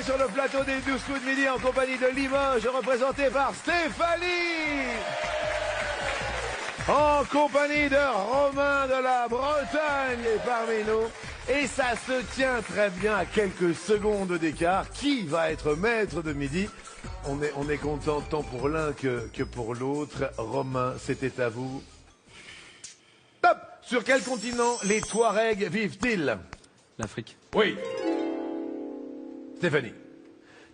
est sur le plateau des 12 coups de midi en compagnie de Limoges, représenté par Stéphanie. En compagnie de Romain de la Bretagne est parmi nous. Et ça se tient très bien à quelques secondes d'écart. Qui va être maître de midi? On est content tant pour l'un que pour l'autre. Romain, c'était à vous. Top! Sur quel continent les Touaregs vivent-ils? L'Afrique. Oui. Stéphanie.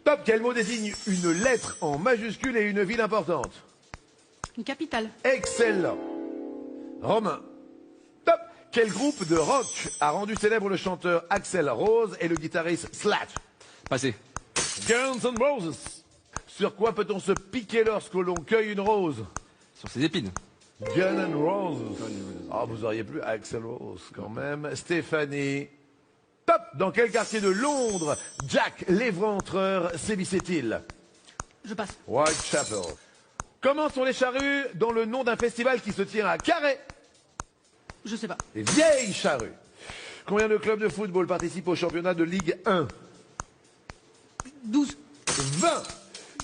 Top, quel mot désigne une lettre en majuscule et une ville importante? Une capitale. Excellent. Romain. Top, quel groupe de rock a rendu célèbre le chanteur Axl Rose et le guitariste Slash? Passé. Guns N' Roses. Sur quoi peut-on se piquer lorsque l'on cueille une rose? Sur ses épines. Guns N' Roses. Ah, vous auriez plus Axl Rose quand même. Stéphanie. Top, dans quel quartier de Londres Jack l'Éventreur sévissait-il? Je passe. Whitechapel. Comment sont les charrues dans le nom d'un festival qui se tient à Carhaix? Je sais pas. Les vieilles charrues. Combien de clubs de football participent au championnat de Ligue 1? 12. 20.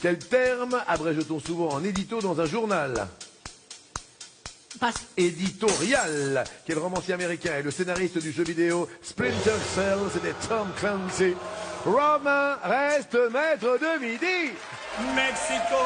Quel terme abrège-t-on souvent en édito dans un journal? Passe. Éditorial. Quel romancier américain est le scénariste du jeu vidéo Splinter Cell? C'était Tom Clancy. Romain reste maître de midi. Mexico.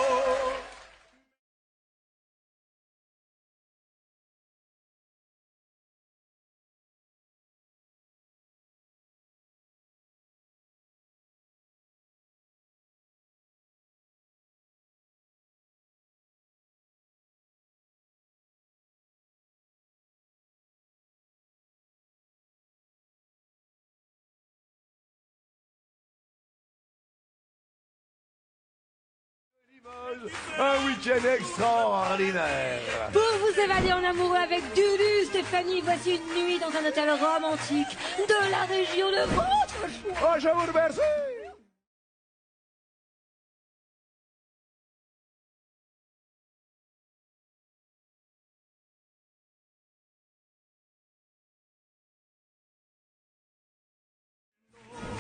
Un week-end extraordinaire. Pour vous évader en amoureux avec Dulu, Stéphanie, voici une nuit dans un hôtel romantique de la région de votre choix. Oh, je vous remercie.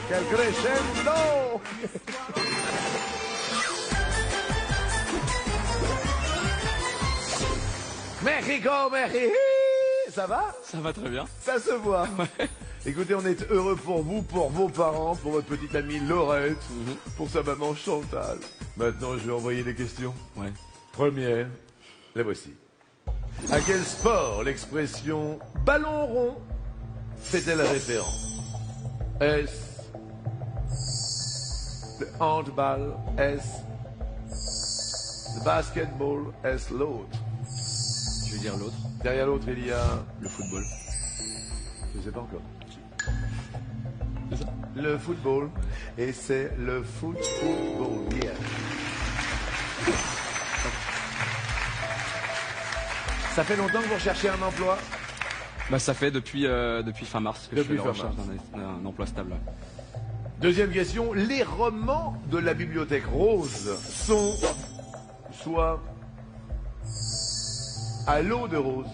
Quel crescendo. Mexico, Mexico. Ça va? Ça va très bien. Ça se voit. Ouais. Écoutez, on est heureux pour vous, pour vos parents, pour votre petite amie Laurette, pour sa maman Chantal. Maintenant, je vais envoyer des questions. Ouais. Première, la voici. À quel sport l'expression ballon rond fait-elle référence? Est-ce le handball? Est-ce le basketball? Est-ce l'autre? Je vais dire l'autre. Derrière l'autre, il y a... Le football. Je ne sais pas encore. C'est ça? Le football. Et c'est le football. Yeah. Ça fait longtemps que vous recherchez un emploi? Bah ça fait depuis fin mars que Depuis je suis à la fin recherche d'un emploi stable. Deuxième question. Les romans de la bibliothèque rose sont soit à l'eau de rose,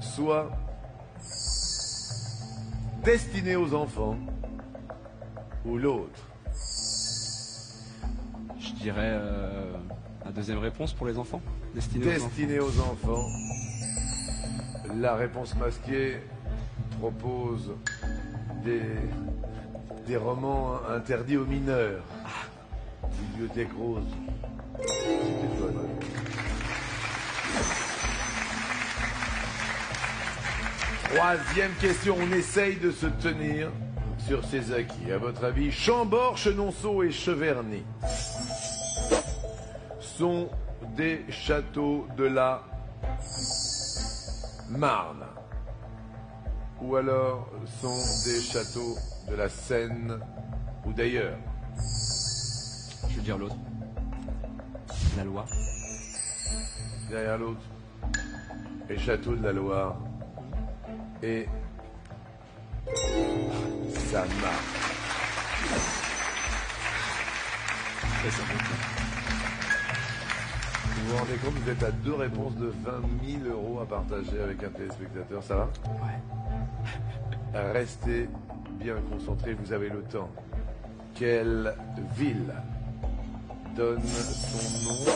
soit destinés aux enfants, ou l'autre. Je dirais la deuxième réponse pour les enfants. Destinés aux enfants. La réponse masquée propose des romans interdits aux mineurs. Bibliothèque rose. C'était fun. Troisième question, on essaye de se tenir sur ses acquis. À votre avis, Chambord, Chenonceau et Cheverny sont des châteaux de la Marne, ou alors sont des châteaux de la Seine ou d'ailleurs? Je vais dire l'autre. La Loire. Derrière l'autre, les châteaux de la Loire. Et ça marche. Et ça va. Vous vous rendez compte, vous êtes à 2 réponses de 20 000 € à partager avec un téléspectateur, ça va? Ouais. Restez bien concentrés, vous avez le temps. quelle ville donne son nom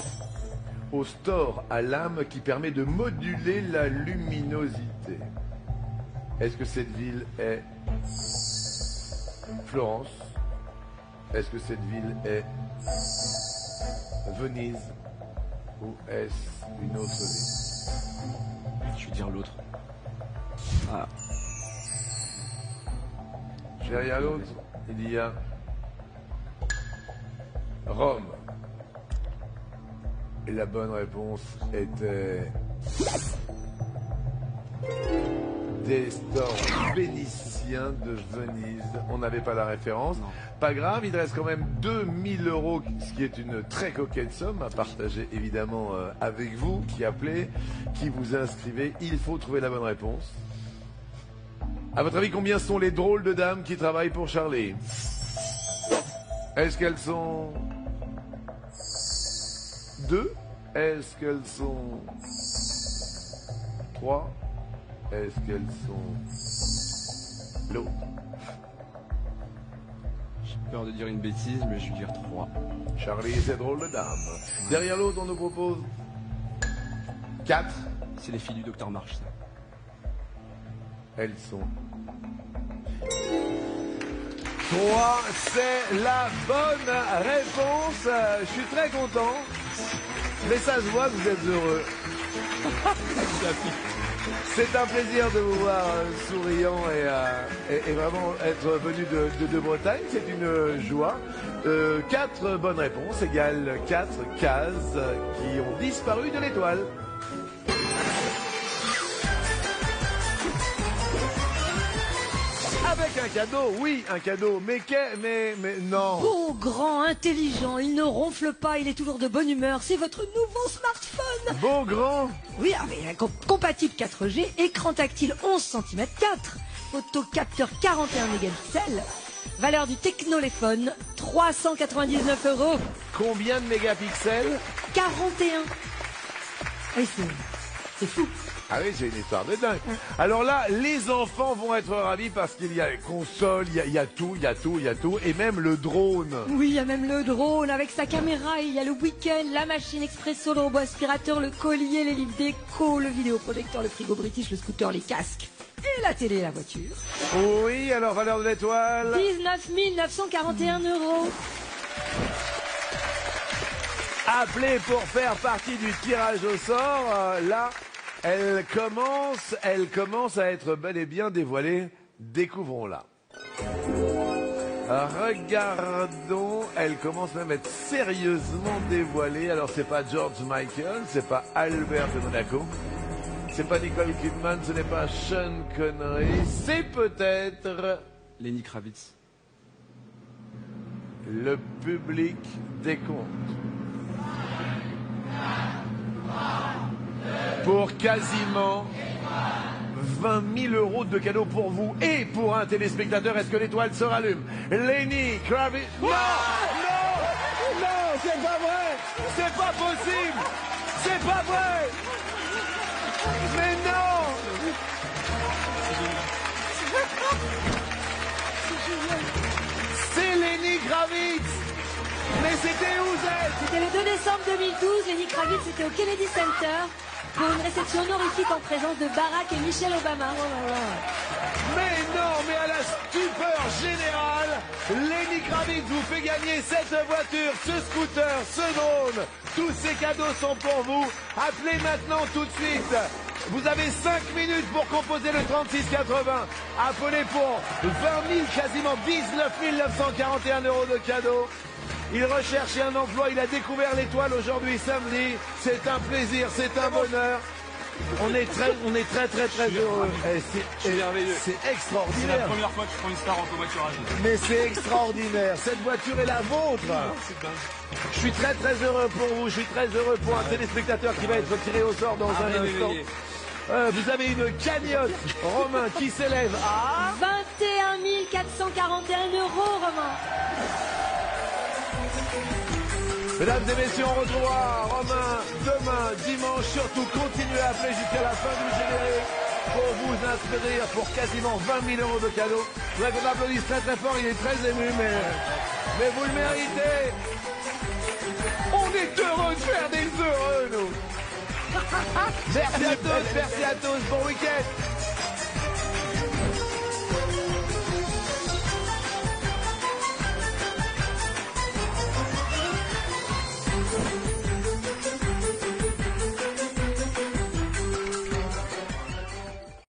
au store à lame qui permet de moduler la luminosité? Est-ce que cette ville est Florence? Est-ce que cette ville est Venise? Ou est-ce une autre ville? Je vais dire l'autre. Ah, Derrière l'autre, il y a Rome. Et la bonne réponse était des stores vénitiens de Venise. On n'avait pas la référence. Non. Pas grave, il reste quand même 2000 euros, ce qui est une très coquette somme à partager évidemment avec vous, qui appelez, qui vous inscrivez. Il faut trouver la bonne réponse. À votre avis, combien sont les drôles de dames qui travaillent pour Charlie? Est-ce qu'elles sont 2? Est-ce qu'elles sont 3? Est-ce qu'elles sont l'autre? j'ai peur de dire une bêtise, mais je vais dire 3. Charlie et ses drôles de dames. Derrière l'autre, on nous propose 4. C'est les filles du docteur March, ça. Elles sont 3, c'est la bonne réponse. Je suis très content. Mais ça se voit que vous êtes heureux. C'est un plaisir de vous voir souriant et vraiment être venu de Bretagne. C'est une joie. 4 bonnes réponses égale 4 cases qui ont disparu de l'étoile. Avec un cadeau, oui, un cadeau, mais non. Beau, grand, intelligent, il ne ronfle pas, il est toujours de bonne humeur. C'est votre nouveau smartphone. Beau, grand. Oui, avec compatible 4G, écran tactile 11 cm 4, photo capteur 41 mégapixels. Valeur du technoléphone, 399 €. Combien de mégapixels? 41. Oui, c'est fou. Ah oui, c'est une histoire de dingue. Alors là, les enfants vont être ravis parce qu'il y a les consoles, il y a tout, et même le drone. Oui, il y a même le drone avec sa caméra, il y a le week-end, la machine expresso, le robot aspirateur, le collier, les livres déco, le vidéoprojecteur, le frigo british, le scooter, les casques et la télé et la voiture. Oui, alors valeur de l'étoile? 19 941 €. Appelez pour faire partie du tirage au sort. Là, elle commence à être bel et bien dévoilée. Découvrons-la. Regardons, elle commence même à être sérieusement dévoilée. Alors c'est pas George Michael, c'est pas Albert de Monaco, c'est pas Nicole Kidman, ce n'est pas Sean Connery, c'est peut-être Lenny Kravitz. le public décompte. Pour quasiment 20 000 € de cadeaux pour vous et pour un téléspectateur. Est-ce que l'étoile se rallume? Lenny Kravitz. Non! Non! Non! C'est pas vrai! C'est pas possible! C'est pas vrai! Mais non! C'est Lenny Kravitz! Mais c'était où, Zed? C'était le 2 décembre 2012, Lenny Kravitz était au Kennedy Center pour une réception honorifique en présence de Barack et Michelle Obama. Oh là là. Mais non, mais à la stupeur générale, Lenny Kravitz vous fait gagner cette voiture, ce scooter, ce drone. Tous ces cadeaux sont pour vous. Appelez maintenant tout de suite. Vous avez 5 minutes pour composer le 3680. Appelez pour 20 000, quasiment 19 941 € de cadeaux. Il recherche un emploi, il a découvert l'étoile aujourd'hui samedi. C'est un plaisir, c'est un bonheur. On est très heureux. C'est merveilleux. C'est C'est la extraordinaire. première fois que je prends une star en covoiturage. Mais c'est extraordinaire. Cette voiture est la vôtre. C'est dingue. Je suis très heureux pour vous. Je suis très heureux pour un téléspectateur qui va être tiré au sort dans un instant. Vous avez une cagnotte, Romain, qui s'élève à 21 441 €, Romain. Mesdames et messieurs, on retrouvera Romain demain, dimanche. Surtout, continuez à appeler jusqu'à la fin du générique pour vous inscrire pour quasiment 20 000 € de cadeaux. Je voudrais qu'on applaudisse très fort, il est très ému, mais Mais vous le méritez. On est heureux de faire des heureux, nous. Merci à tous, bon week-end.